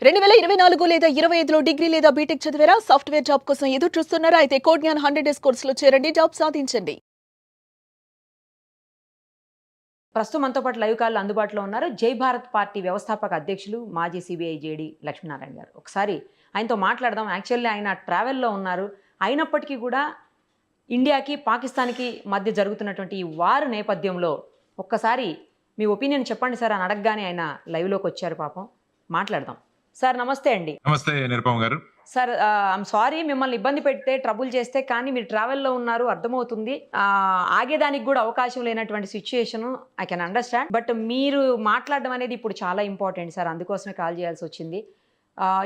2024 లేదా 25లో డిగ్రీ లేదా బీటెక్ చదివారా? సాఫ్ట్వేర్ జాబ్ కోసం ఎదురు చూస్తున్నారా? అయితే కోడ్ జ్ఞాన్ 100 డేస్ కోర్సులో చేరండి, జాబ్ సాధించండి. ప్రస్తుతం మనతో పాటు లైవ్ కాల్ అందుబాటులో ఉన్నారు జై భారత్ పార్టీ వ్యవస్థాపక అధ్యక్షులు మాజీ సిబిఐ జేడి లక్ష్మీనారాయణ గారు. ఒకసారి ఆయనతో మాట్లాడదాం. యాక్చువల్లీ ఆయన ట్రావెల్లో ఉన్నారు. అయినప్పటికీ కూడా ఇండియాకి పాకిస్తాన్కి మధ్య జరుగుతున్నటువంటి ఈ వార్ నేపథ్యంలో ఒక్కసారి మీ ఒపీనియన్ చెప్పండి సార్ అని అడగగానే ఆయన లైవ్లోకి వచ్చారు. పాపం మాట్లాడదాం. సార్ నమస్తే అండి. నమస్తే నిరుపమ గారు. సార్ ఐఎమ్ సారీ మిమ్మల్ని ఇబ్బంది పెడితే, ట్రబుల్ చేస్తే, కానీ మీరు ట్రావెల్లో ఉన్నారు, అర్థమవుతుంది. ఆగేదానికి కూడా అవకాశం లేనటువంటి situation, I can understand. But మీరు మాట్లాడడం అనేది ఇప్పుడు చాలా ఇంపార్టెంట్ సార్, అందుకోసమే కాల్ చేయాల్సి వచ్చింది.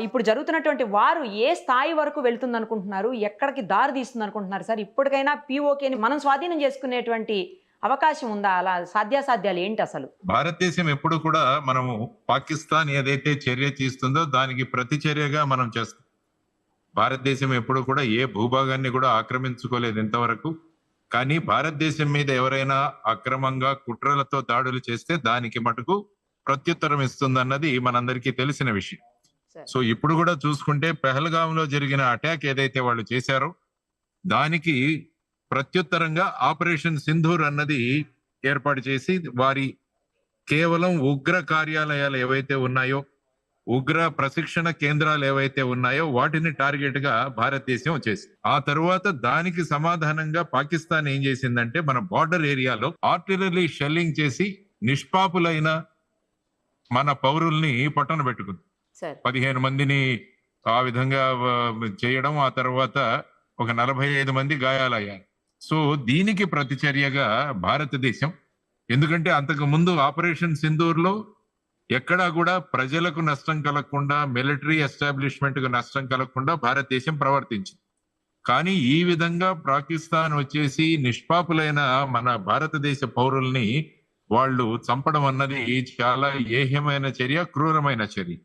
ఇప్పుడు జరుగుతున్నటువంటి వారు ఏ స్థాయి వరకు వెళ్తుంది అనుకుంటున్నారు, ఎక్కడికి దారి తీస్తుంది అనుకుంటున్నారు సార్? ఇప్పటికైనా పిఓకేని మనం స్వాధీనం చేసుకునేటువంటి అవకాశం ఉందా? అలా సాధ్యాసాధ్యాలు ఏంటి అసలు? భారతదేశం ఎప్పుడు కూడా మనము పాకిస్తాన్ ఏదైతే చర్య తీస్తుందో దానికి ప్రతి చర్యగా మనం చేస్తాం. భారతదేశం ఎప్పుడు కూడా ఏ భూభాగాన్ని కూడా ఆక్రమించుకోలేదు ఇంతవరకు. కానీ భారతదేశం మీద ఎవరైనా అక్రమంగా కుట్రలతో దాడులు చేస్తే దానికి మటుకు ప్రత్యుత్తరం ఇస్తుందన్నది మనందరికీ తెలిసిన విషయం. సో ఇప్పుడు కూడా చూసుకుంటే పెహల్గాంలో జరిగిన అటాక్ ఏదైతే వాళ్ళు చేశారో దానికి ప్రత్యుత్తరంగా ఆపరేషన్ సింధూర్ అన్నది ఏర్పాటు చేసి వారి కేవలం ఉగ్ర కార్యాలయాలు ఏవైతే ఉన్నాయో, ఉగ్ర ప్రశిక్షణ కేంద్రాలు ఏవైతే ఉన్నాయో వాటిని టార్గెట్ గా భారతదేశం చేసింది. ఆ తరువాత దానికి సమాధానంగా పాకిస్తాన్ ఏం చేసిందంటే మన బార్డర్ ఏరియాలో ఆర్టిలరీ షెల్లింగ్ చేసి నిష్పాపులైన మన పౌరుల్ని పట్టణ పెట్టుకుంది. 15 మందిని ఆ విధంగా చేయడం, ఆ తర్వాత ఒక 45 మంది గాయాలయ్యారు. సో దీనికి ప్రతిచర్యగా భారతదేశం, ఎందుకంటే అంతకు ముందు ఆపరేషన్ సింధూర్ లో ఎక్కడా కూడా ప్రజలకు నష్టం కలగకుండా, మిలిటరీ ఎస్టాబ్లిష్మెంట్ కు నష్టం కలగకుండా భారతదేశం ప్రవర్తించింది. కానీ ఈ విధంగా పాకిస్తాన్ వచ్చేసి నిష్పాపులైన మన భారతదేశ పౌరుల్ని వాళ్ళు చంపడం అన్నది చాలా ఏహ్యమైన చర్య, క్రూరమైన చర్య.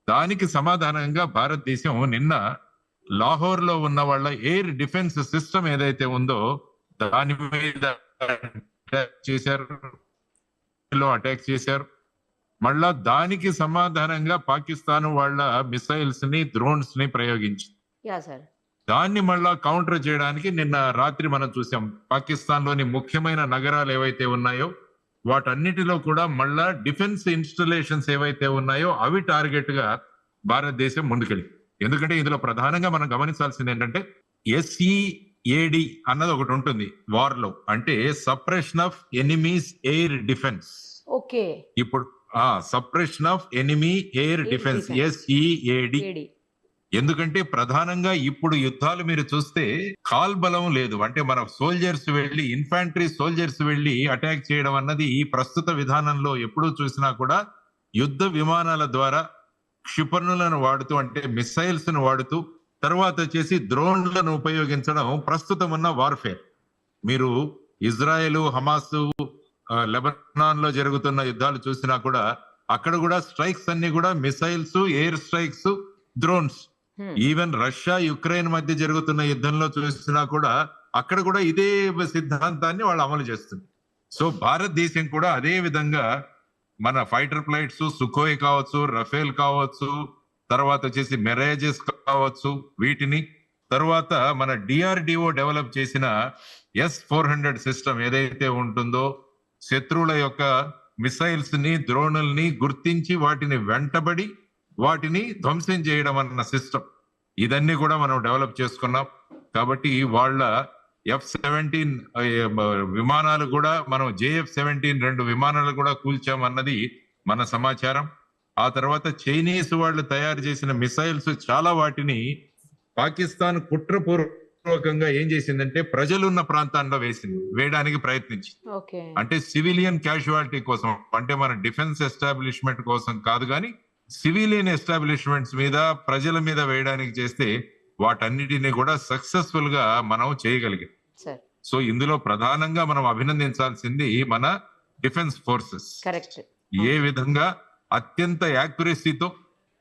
దానికి సమాధానంగా భారతదేశం నిన్న లాహోర్ లో ఉన్న వాళ్ళ ఎయిర్ డిఫెన్స్ సిస్టమ్ ఏదైతే ఉందో దాని మీద అటాక్ చేశారు. మళ్ళా దానికి సమాధానంగా పాకిస్తాన్ వాళ్ళ మిసైల్స్ ని, డ్రోన్స్ ని ప్రయోగించింది. దాన్ని మళ్ళా కౌంటర్ చేయడానికి నిన్న రాత్రి మనం చూసాం. పాకిస్తాన్ లోని ముఖ్యమైన నగరాలు ఏవైతే ఉన్నాయో వాటన్నిటిలో కూడా మళ్ళా డిఫెన్స్ ఇన్స్టలేషన్స్ ఏవైతే ఉన్నాయో అవి టార్గెట్ గా భారతదేశం ముందుకెళ్ళింది. ఎందుకంటే ఇందులో ప్రధానంగా మనం గమనించాల్సింది ఏంటంటే SEAD అన్నది ఒకటి ఉంటుంది వార్ లో, అంటే suppression of enemies air defence. Okay, ఇప్పుడు suppression of enemy air defence SEAD. ఎందుకంటే ప్రధానంగా ఇప్పుడు యుద్ధాలు మీరు చూస్తే కాల్ బలం లేదు. అంటే మన సోల్జర్స్ వెళ్ళి, ఇన్ఫాంట్రీ సోల్జర్స్ వెళ్ళి అటాక్ చేయడం అన్నది ఈ ప్రస్తుత విధానంలో ఎప్పుడూ చూసినా కూడా యుద్ధ విమానాల ద్వారా క్షిపణులను వాడుతూ, అంటే మిసైల్స్ ను వాడుతూ, తర్వాత వచ్చేసి డ్రోన్లను ఉపయోగించడం ప్రస్తుతం ఉన్న వార్ఫేర్. మీరు ఇజ్రాయెల్, హమాస్, లెబనాన్ లో జరుగుతున్న యుద్ధాలు చూసినా కూడా అక్కడ కూడా స్ట్రైక్స్ అన్ని కూడా missiles, air strikes, drones. Even Russia Ukraine మధ్య జరుగుతున్న యుద్ధంలో చూసినా కూడా అక్కడ కూడా ఇదే సిద్ధాంతాన్ని వాళ్ళు అమలు చేస్తుంది. సో భారతదేశం కూడా అదే విధంగా మన ఫైటర్ ప్లైట్స్, సుఖోయ్ కావచ్చు, రఫేల్ కావచ్చు, తర్వాత వచ్చేసి మెరాజెస్ కావచ్చు, వీటిని తర్వాత మన DRDO డెవలప్ చేసిన S-400 సిస్టమ్ ఏదైతే ఉంటుందో శత్రువుల యొక్క మిసైల్స్ ని, డ్రోన్లని గుర్తించి వాటిని వెంటబడి వాటిని ధ్వంసం చేయడం అన్న సిస్టమ్, ఇదన్నీ కూడా మనం డెవలప్ చేసుకున్నాం. కాబట్టి వాళ్ళ F-17 విమానాలు కూడా మనం JF-17 2 విమానాలు కూడా కూల్చామన్నది మన సమాచారం. ఆ తర్వాత చైనీస్ వాళ్ళు తయారు చేసిన మిసైల్స్ చాలా వాటిని పాకిస్తాన్ కుట్రపూర్వకంగా ఏం చేసిందంటే ప్రజలున్న ప్రాంతాల్లో వేయడానికి ప్రయత్నించింది. అంటే సివిలియన్ క్యాజువాలిటీ కోసం, అంటే మన డిఫెన్స్ ఎస్టాబ్లిష్మెంట్ కోసం కాదు, కానీ సివిలియన్ ఎస్టాబ్లిష్మెంట్స్ మీద, ప్రజల మీద వేయడానికి చేస్తే వాటన్నిటిని కూడా సక్సెస్ఫుల్ గా మనం చేయగలిగాం. సో ఇందులో ప్రధానంగా మనం అభినందించాల్సింది మన డిఫెన్స్ ఫోర్సెస్. ఏ విధంగా అత్యంత యాక్యురసీతో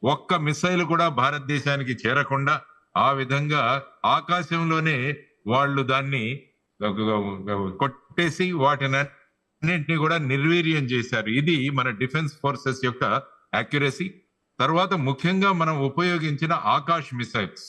ఒక్క మిసైల్ కూడా భారతదేశానికి చేరకుండా ఆ విధంగా ఆకాశంలోనే వాళ్ళు దాన్ని కొట్టేసి వాటిని కూడా నిర్వీర్యం చేశారు. ఇది మన డిఫెన్స్ ఫోర్సెస్ యొక్క యాక్యురసీ. తర్వాత ముఖ్యంగా మనం ఉపయోగించిన ఆకాశ్ మిసైల్స్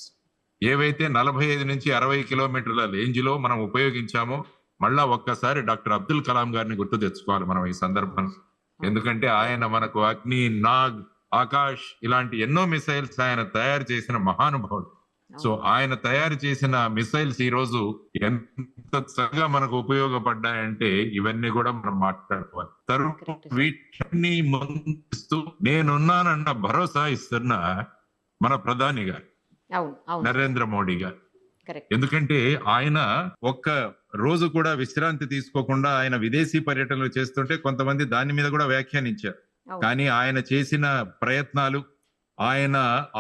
ఏవైతే 45 నుంచి 60 కిలోమీటర్ల రేంజ్ లో మనం ఉపయోగించామో, మళ్ళా ఒక్కసారి డాక్టర్ అబ్దుల్ కలాం గారిని గుర్తు తెచ్చుకోవాలి మనం ఈ సందర్భంలో. ఎందుకంటే ఆయన మనకు అగ్ని, నాగ్, ఆకాష్ ఇలాంటి ఎన్నో మిసైల్స్ ఆయన తయారు చేసిన మహానుభావుడు. సో ఆయన తయారు చేసిన మిసైల్స్ ఈ రోజు ఎంత చక్కగా మనకు ఉపయోగపడ్డాయంటే ఇవన్నీ కూడా మనం మాట్లాడుకోవాలి. తర్వాత వీటిని ముందు నేనున్నానన్న భరోసా ఇస్తున్న మన ప్రధాని గారు నరేంద్ర మోడీ గారు. ఎందుకంటే ఆయన ఒక్క రోజు కూడా విశ్రాంతి తీసుకోకుండా ఆయన విదేశీ పర్యటనలు చేస్తుంటే కొంతమంది దాని మీద కూడా వ్యాఖ్యానించారు. కానీ ఆయన చేసిన ప్రయత్నాలు, ఆయన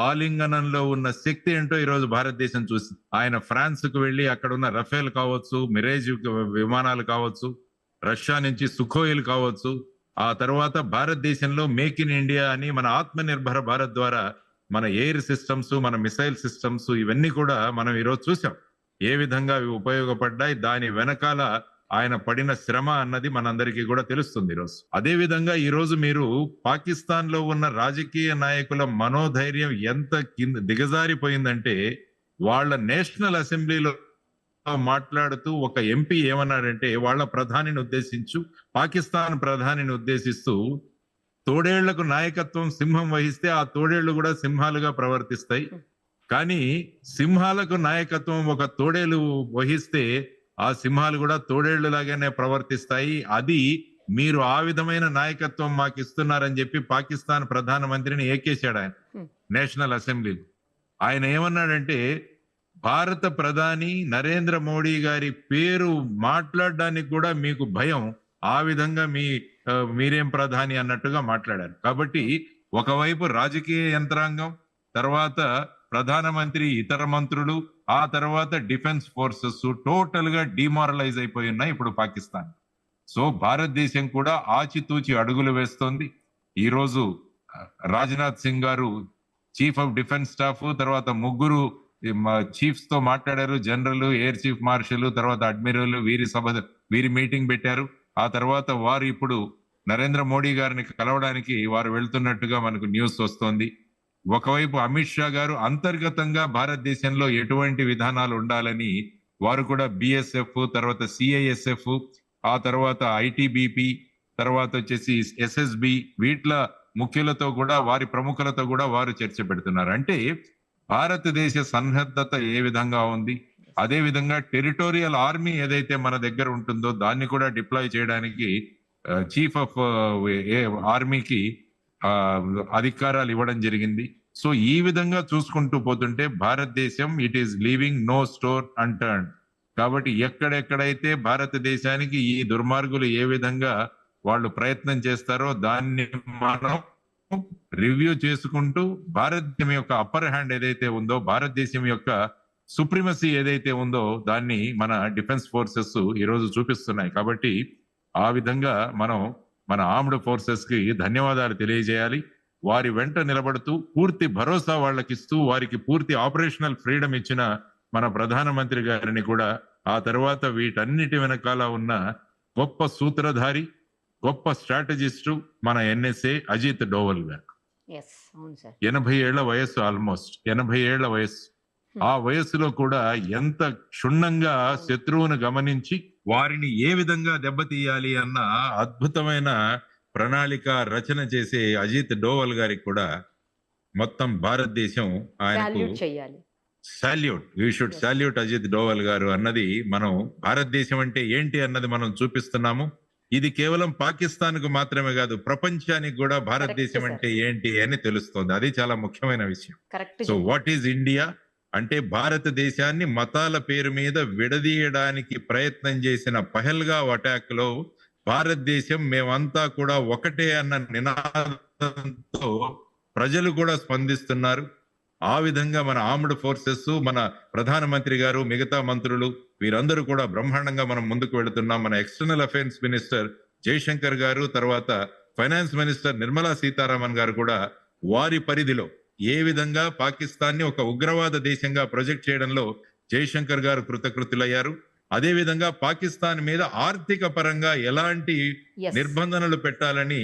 ఆలింగనంలో ఉన్న శక్తి ఏంటో ఈ రోజు భారతదేశం చూసింది. ఆయన ఫ్రాన్స్ కు వెళ్లి అక్కడ ఉన్న రఫేల్ కావచ్చు, మిరేజ్ విమానాలు కావచ్చు, రష్యా నుంచి సుకోయిల్ కావచ్చు, ఆ తర్వాత భారతదేశంలో మేక్ ఇన్ ఇండియా అని మన ఆత్మ నిర్భర భారత్ ద్వారా మన ఎయిర్ సిస్టమ్స్, మన మిసైల్ సిస్టమ్స్ ఇవన్నీ కూడా మనం ఈరోజు చూసాం ఏ విధంగా అవి ఉపయోగపడ్డాయి. దాని వెనకాల ఆయన పడిన శ్రమ అన్నది మనందరికీ కూడా తెలుస్తుంది ఈరోజు. అదే విధంగా ఈ రోజు మీరు పాకిస్తాన్ లో ఉన్న రాజకీయ నాయకుల మనోధైర్యం ఎంత దిగజారిపోయిందంటే, వాళ్ళ నేషనల్ అసెంబ్లీలో మాట్లాడుతూ ఒక ఎంపీ ఏమన్నాడంటే, వాళ్ళ ప్రధానిని ఉద్దేశించు, పాకిస్తాన్ ప్రధానిని ఉద్దేశిస్తూ, తోడేళ్లకు నాయకత్వం సింహం వహిస్తే ఆ తోడేళ్లు కూడా సింహాలుగా ప్రవర్తిస్తాయి, కానీ సింహాలకు నాయకత్వం ఒక తోడేలు వహిస్తే ఆ సింహాలు కూడా తోడేళ్లు లాగానే ప్రవర్తిస్తాయి. అది మీరు ఆ విధమైన నాయకత్వం మాకు ఇస్తున్నారని చెప్పి పాకిస్తాన్ ప్రధానమంత్రిని ఏకేశాడు ఆయన నేషనల్ అసెంబ్లీలో. ఆయన ఏమన్నాడంటే, భారత ప్రధాని నరేంద్ర మోడీ గారి పేరు మాట్లాడడానికి కూడా మీకు భయం, ఆ విధంగా మీరేం ప్రధాని అన్నట్టుగా మాట్లాడారు. కాబట్టి ఒకవైపు రాజకీయ యంత్రాంగం, తర్వాత ప్రధానమంత్రి, ఇతర మంత్రులు, ఆ తర్వాత డిఫెన్స్ ఫోర్సెస్ టోటల్ గా డిమారలైజ్ అయిపోయి ఉన్నాయి ఇప్పుడు పాకిస్తాన్. సో భారతదేశం కూడా ఆచితూచి అడుగులు వేస్తోంది. ఈ రోజు రాజ్నాథ్ సింగ్ గారు చీఫ్ ఆఫ్ డిఫెన్స్ స్టాఫ్, తర్వాత ముగ్గురు చీఫ్స్ తో మాట్లాడారు, జనరల్, ఎయిర్ చీఫ్ మార్షల్, తర్వాత అడ్మిరల్, వీరి మీటింగ్ పెట్టారు. ఆ తర్వాత వారు ఇప్పుడు నరేంద్ర మోడీ గారిని కలవడానికి వారు వెళ్తున్నట్టుగా మనకు న్యూస్ వస్తోంది. ఒకవైపు అమిత్ షా గారు అంతర్గతంగా భారతదేశంలో ఎటువంటి విధానాలు ఉండాలని వారు కూడా బిఎస్ఎఫ్, తర్వాత సిఐఎస్ఎఫ్, ఆ తర్వాత ఐటిబిపి, తర్వాత వచ్చేసి ఎస్ఎస్బి, వీట్ల ముఖ్యులతో కూడా, వారి ప్రముఖులతో కూడా వారు చర్చ పెడుతున్నారు. అంటే భారతదేశ సన్నద్ధత ఏ విధంగా ఉంది, అదే విధంగా టెరిటోరియల్ ఆర్మీ ఏదైతే మన దగ్గర ఉంటుందో దాన్ని కూడా డిప్లాయ్ చేయడానికి చీఫ్ ఆఫ్ ఆర్మీకి అధికారాలు ఇవ్వడం జరిగింది. సో ఈ విధంగా చూసుకుంటూ పోతుంటే భారతదేశం it is leaving no stone unturned. కాబట్టి ఎక్కడెక్కడైతే భారతదేశానికి ఈ దుర్మార్గులు ఏ విధంగా వాళ్ళు ప్రయత్నం చేస్తారో దాన్ని మనం రివ్యూ చేసుకుంటూ భారతదేశం యొక్క అప్పర్ హ్యాండ్ ఏదైతే ఉందో, భారతదేశం యొక్క సుప్రీమసీ ఏదైతే ఉందో దాన్ని మన డిఫెన్స్ ఫోర్సెస్ ఈరోజు చూపిస్తున్నాయి. కాబట్టి ఆ విధంగా మనం మన ఆర్మ్డ్ ఫోర్సెస్ కి ధన్యవాదాలు తెలియజేయాలి. వారి వెంట నిలబడుతూ పూర్తి భరోసా వాళ్ళకిస్తూ వారికి పూర్తి ఆపరేషనల్ ఫ్రీడమ్ ఇచ్చిన మన ప్రధానమంత్రి గారిని కూడా, ఆ తర్వాత వీటన్నిటి వెనకాల ఉన్న గొప్ప సూత్రధారి, గొప్ప స్ట్రాటజిస్టు మన ఎన్ఎస్ఏ అజిత్ డోవల్ గారు. 80 ఏళ్ల వయస్సు, ఆల్మోస్ట్ 80 ఏళ్ల వయస్సు. ఆ వయస్సులో కూడా ఎంత క్షుణ్ణంగా శత్రువును గమనించి వారిని ఏ విధంగా దెబ్బతీయాలి అన్న అద్భుతమైన ప్రణాళిక రచన చేసే అజిత్ డోవల్ గారికి కూడా మొత్తం భారతదేశం ఆయనకు salute. We should salute Ajit Doval గారు అన్నది మనం భారతదేశం అంటే ఏంటి అన్నది మనం చూపిస్తున్నాము. ఇది కేవలం పాకిస్తాన్ కు మాత్రమే కాదు, ప్రపంచానికి కూడా భారతదేశం అంటే ఏంటి అని తెలుస్తోంది. అది చాలా ముఖ్యమైన విషయం. సో వాట్ ఈజ్ ఇండియా అంటే, భారతదేశాన్ని మతాల పేరు మీద విడదీయడానికి ప్రయత్నం చేసిన పహల్గావ్ అటాక్ లో భారతదేశం మేమంతా కూడా ఒకటే అన్న నినాదంతో ప్రజలు కూడా స్పందిస్తున్నారు. ఆ విధంగా మన ఆర్మ్డ్ ఫోర్సెస్, మన ప్రధానమంత్రి గారు, మిగతా మంత్రులు వీరందరూ కూడా బ్రహ్మాండంగా మనం ముందుకు వెళుతున్నాం. మన ఎక్స్టర్నల్ అఫైర్స్ మినిస్టర్ జయశంకర్ గారు, తర్వాత ఫైనాన్స్ మినిస్టర్ నిర్మలా సీతారామన్ గారు కూడా వారి పరిధిలో ఏ విధంగా పాకిస్తాన్ ని ఒక ఉగ్రవాద దేశంగా ప్రొజెక్ట్ చేయడంలో జయశంకర్ గారు కృతకృతులయ్యారు. అదే విధంగా పాకిస్తాన్ మీద ఆర్థిక పరంగా ఎలాంటి నిర్బంధనలు పెట్టాలని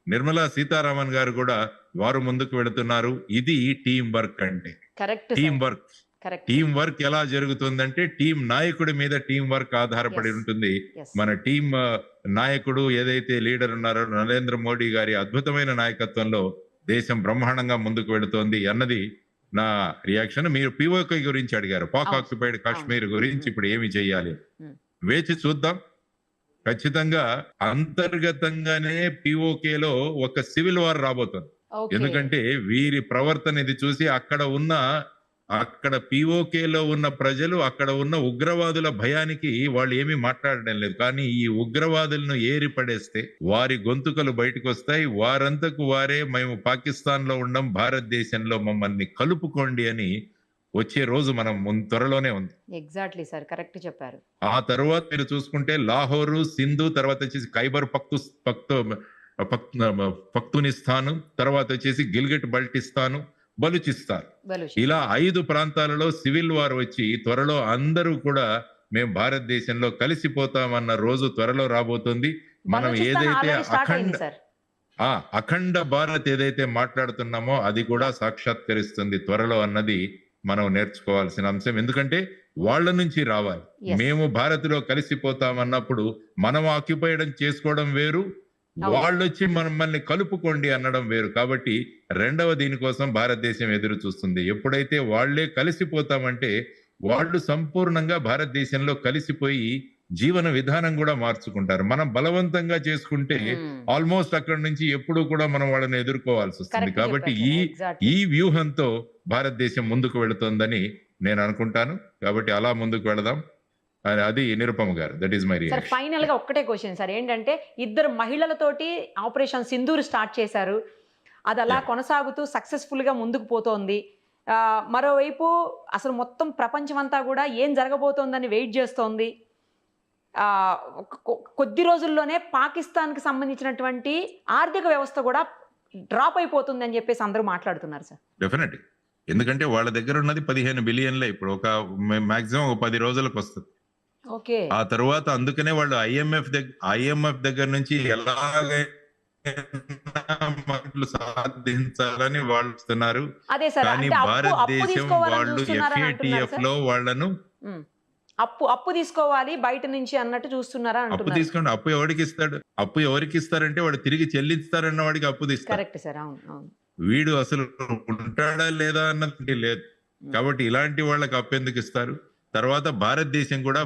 నిర్మలా సీతారామన్ గారు కూడా వారు ముందుకు వెళుతున్నారు. ఇది టీం వర్క్ అంటే. Correct team work correct team work ఎలా జరుగుతుందంటే టీం నాయకుడి మీద టీం వర్క్ ఆధారపడి Yes. ఉంటుంది. Yes. మన టీం నాయకుడు ఏదైతే లీడర్ ఉన్నారో నరేంద్ర మోడీ గారి అద్భుతమైన నాయకత్వంలో దేశం బ్రహ్మాండంగా ముందుకు వెళుతోంది అన్నది నా రియాక్షన్. మీరు పిఓకే గురించి అడిగారు, పాక్ అవును. ఆక్యుపైడ్ కాశ్మీర్ గురించి ఇప్పుడు ఏమి చేయాలి, Hmm. వేచి చూద్దాం. ఖచ్చితంగా అంతర్గతంగానే పిఓకే లో ఒక సివిల్ వార్ రాబోతుంది. ఓకే ఎందుకంటే వీరి ప్రవర్తన ఇది చూసి అక్కడ POK లో ఉన్న ప్రజలు, అక్కడ ఉన్న ఉగ్రవాదుల భయానికి వాళ్ళు ఏమీ మాట్లాడడం లేదు. కానీ ఈ ఉగ్రవాదులను ఏరి పడేస్తే వారి గొంతుకలు బయటకు వస్తాయి. వారంతకు వారే మేము పాకిస్తాన్ లో ఉండం, భారతదేశంలో మమ్మల్ని కలుపుకోండి అని వచ్చే రోజు మనం త్వరలోనే ఉంది. ఎగ్జాక్ట్లీ సార్, కరెక్ట్ చెప్పారు. ఆ తర్వాత మీరు చూసుకుంటే లాహోరు, సింధు, తర్వాత వచ్చేసి ఖైబర్ పఖ్తూనిస్తాను, తర్వాత వచ్చేసి గిల్గిట్ బల్టిస్తాను, బలూచిస్తాన్, ఇలా 5 ప్రాంతాలలో సివిల్ వార్ వచ్చి త్వరలో అందరూ కూడా మేము భారతదేశంలో కలిసిపోతామన్న రోజు త్వరలో రాబోతుంది. మనం ఏదైతే అఖండ భారత్ ఏదైతే మాట్లాడుతున్నామో అది కూడా సాక్షాత్కరిస్తుంది త్వరలో అన్నది మనం నేర్చుకోవాల్సిన అంశం. ఎందుకంటే వాళ్ళ నుంచి రావాలి. మేము భారత్లో కలిసిపోతామన్నప్పుడు మనం ఆక్యుపైడ్ చేసుకోవడం వేరు, వాళ్ళు వచ్చి మనల్ని కలుపుకోండి అనడం వేరు. కాబట్టి రెండవ దీనికోసం భారతదేశం ఎదురు చూస్తుంది. ఎప్పుడైతే వాళ్లే కలిసిపోతామంటే వాళ్ళు సంపూర్ణంగా భారతదేశంలో కలిసిపోయి జీవన విధానం కూడా మార్చుకుంటారు. మనం బలవంతంగా చేసుకుంటే ఆల్మోస్ట్ అక్కడ నుంచి ఎప్పుడు కూడా మనం వాళ్ళని ఎదుర్కోవాల్సి వస్తుంది. కాబట్టి ఈ వ్యూహంతో భారతదేశం ముందుకు వెళుతోందని నేను అనుకుంటాను. కాబట్టి అలా ముందుకు వెళదాం. అది నిరుపమ గారు, that is my reaction. Sir final గా ఒక్కటే క్వశ్చన్ సార్, ఏంటంటే 2 మహిళలతోటి ఆపరేషన్ సింధూర్ స్టార్ట్ చేశారు, అది అలా కొనసాగుతూ సక్సెస్ఫుల్ గా ముందుకు పోతోంది. మరోవైపు అసలు మొత్తం ప్రపంచం అంతా కూడా ఏం జరగబోతోందని వెయిట్ చేస్తోంది. కొద్ది రోజుల్లోనే పాకిస్తాన్ కి సంబంధించినటువంటి ఆర్థిక వ్యవస్థ కూడా డ్రాప్ అయిపోతుంది అని చెప్పేసి అందరూ మాట్లాడుతున్నారు సార్. డెఫినెట్, ఎందుకంటే వాళ్ళ దగ్గర ఉన్నది 15 బిలియన్లే. ఇప్పుడు ఒక మాక్సిమం 10 రోజులకు వస్తుంది. ఓకే, ఆ తర్వాత అందుకనే వాళ్ళు ఐఎంఎఫ్ దగ్గర నుంచి ఎలాగైనా సాధించాలని వాళ్ళు వస్తున్నారు. కానీ భారతదేశం వాళ్ళు FATF లో వాళ్ళను అప్పు తీసుకోవాలి బయట నుంచి అన్నట్టు చూస్తున్నారా? అప్పు తీసుకోండి. అప్పు ఎవరికి ఇస్తారంటే వాడు తిరిగి చెల్లిస్తారన్న వాడికి అప్పు తీస్తారు. కరెక్ట్ సార్, అవును. వీడు అసలు ఉంటాడా లేదా అన్నది లేదు. కాబట్టి ఇలాంటి వాళ్ళకి అప్పు ఎందుకు ఇస్తారు? తర్వాత భారతదేశం కూడా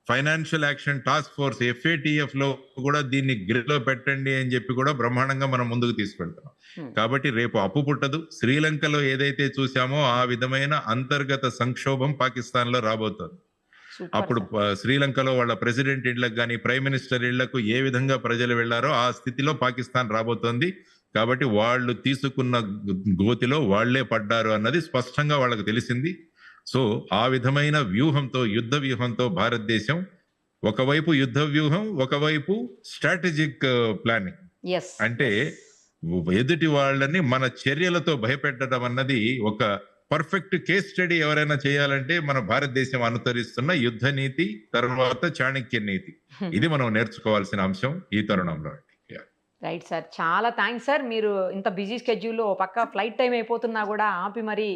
financial action task force FATF లో కూడా దీన్ని గ్రిలో పెట్టండి అని చెప్పి కూడా బ్రహ్మాండంగా మనం ముందుకు తీసుకెళ్తున్నాం. కాబట్టి రేపు అప్పు పుట్టదు. శ్రీలంకలో ఏదైతే చూసామో ఆ విధమైన అంతర్గత సంక్షోభం పాకిస్తాన్ లో రాబోతోంది. అప్పుడు శ్రీలంకలో వాళ్ళ ప్రెసిడెంట్ ఇళ్లకు కానీ ప్రైమ్ మినిస్టర్ ఇళ్లకు ఏ విధంగా ప్రజలు వెళ్లారో ఆ స్థితిలో పాకిస్తాన్ రాబోతోంది. కాబట్టి వాళ్ళు తీసుకున్న గోతిలో వాళ్లే పడ్డారు అన్నది స్పష్టంగా వాళ్ళకి తెలిసింది. సో ఆ విధమైన వ్యూహంతో, యుద్ధ వ్యూహంతో భారతదేశం ఒకవైపు యుద్ధ వ్యూహం, ఒకవైపు స్ట్రాటజిక్ ప్లానింగ్, అంటే ఎదుటి వాళ్ళని మన చర్యలతో భయపెట్టడం అన్నది ఒక పర్ఫెక్ట్ కేస్ స్టడీ ఎవరైనా చేయాలంటే మన భారతదేశం అనుసరిస్తున్న యుద్ధ నీతి, తర్వాత చాణక్య నీతి, ఇది మనం నేర్చుకోవాల్సిన అంశం ఈ తరుణంలో. రైట్ సార్, చాలా థ్యాంక్స్ సార్. మీరు ఇంత బిజీ స్కెడ్యూల్లో పక్క ఫ్లైట్ టైం అయిపోతున్నా కూడా ఆపి మరి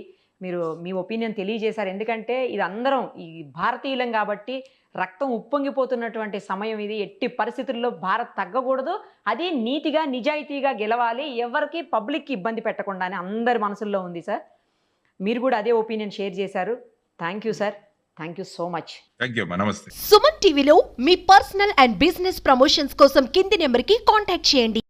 మీరు మీ ఒపీనియన్ తెలియజేశారు. ఎందుకంటే ఇది అందరం ఈ భారతీయులం కాబట్టి రక్తం ఉప్పొంగిపోతున్నటువంటి సమయం ఇది. ఎట్టి పరిస్థితుల్లో భారత్ తగ్గకూడదు, అది నీతిగా నిజాయితీగా గెలవాలి, ఎవరికి పబ్లిక్కి ఇబ్బంది పెట్టకుండా అని అందరి మనసుల్లో ఉంది సార్. మీరు కూడా అదే ఒపీనియన్ షేర్ చేశారు. Thank you sir, thank you so much. Thank you, నమస్తే. సుమన్ టీవీలో మీ పర్సనల్ అండ్ బిజినెస్ ప్రమోషన్స్ కోసం కింది నెంబర్కి కాంటాక్ట్ చేయండి.